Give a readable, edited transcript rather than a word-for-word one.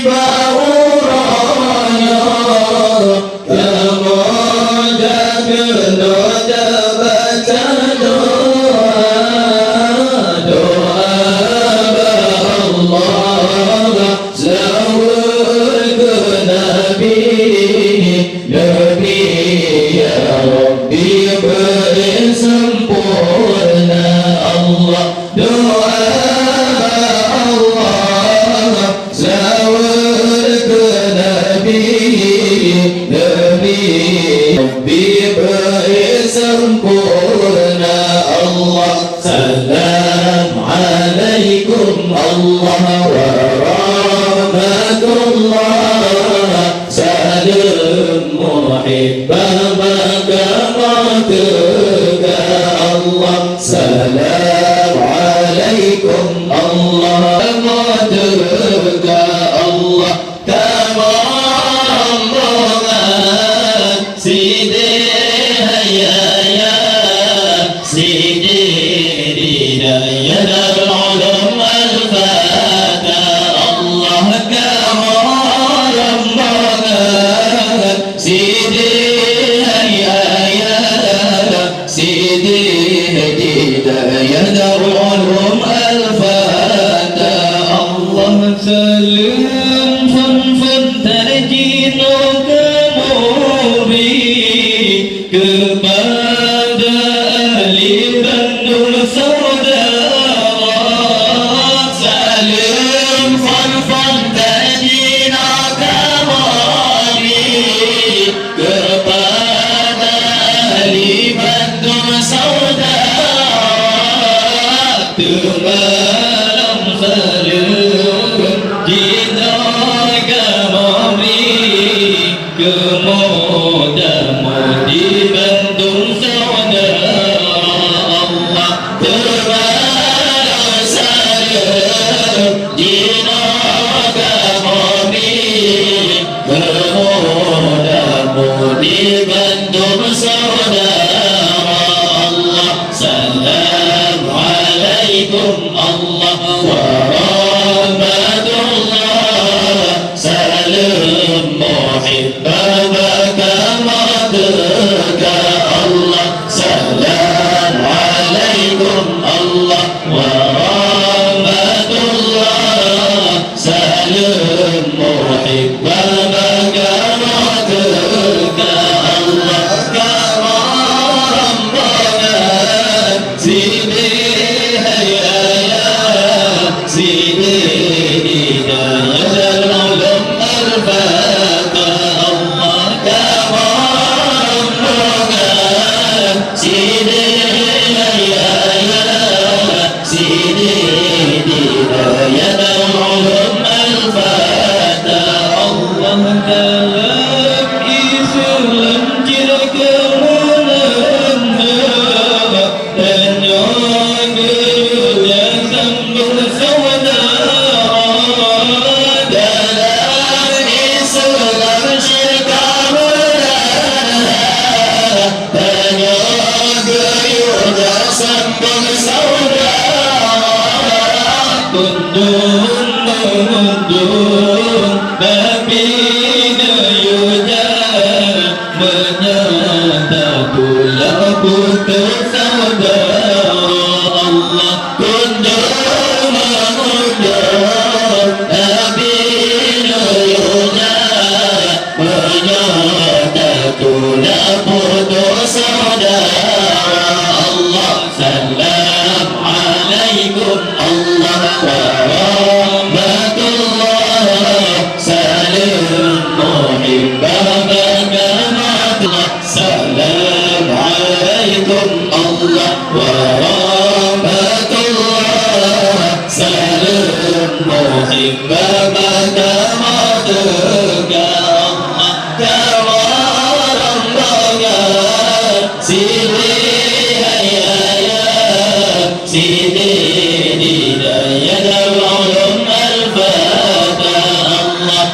bauranya kemuja kedoja baca doa Allah zawur ke Nabi ya Rabbi beri sempurna Allah doa Allah zawur ke Nabi Rabbi beri sempurna Allah salam alaikum Allah wa rahmatullah salam muhibbah maka Allah salam alaikum Allah maka Allah tamam sidi hayya sidi didaya darulum al-fata Allah kamaram sidi hayya sidi didaya darulum al-fata Allah salim fun tarjino kemuri kepada ahli Bandung saudara salim fun tarjino kemuri kepada ahli Bandung saudara malam salim jina kemuri kemuda di Bandung saudara Allah terbaru salim jina kemuri kemuda di Bandung saudara Allah salam alaikum Allah wa rahmatullah salam muhibbah maka Allah salam alaikum Allah wa rahmatullah salam muhibbah maka Allah karam banget sini hayya sini hidayah dalam al-fata Allah karam banget sini hayya sini hidayah dalam al-fata Allah dalam Islam kira kemuliaan dan yang sambung saudara dalam Islam kira kemuliaan dan yang sambung saudara kundung Nabi menyata pula putus saudara Allah kundung Nabi menyata pula putus saudara Allah salam alaikum Allah wa rahmatullah salam muhibbah salam alaikum Allah wa rahmatullah salam muhibbah maka Allah kawaram banget sini hayya sini didaya dalam al-fata Allah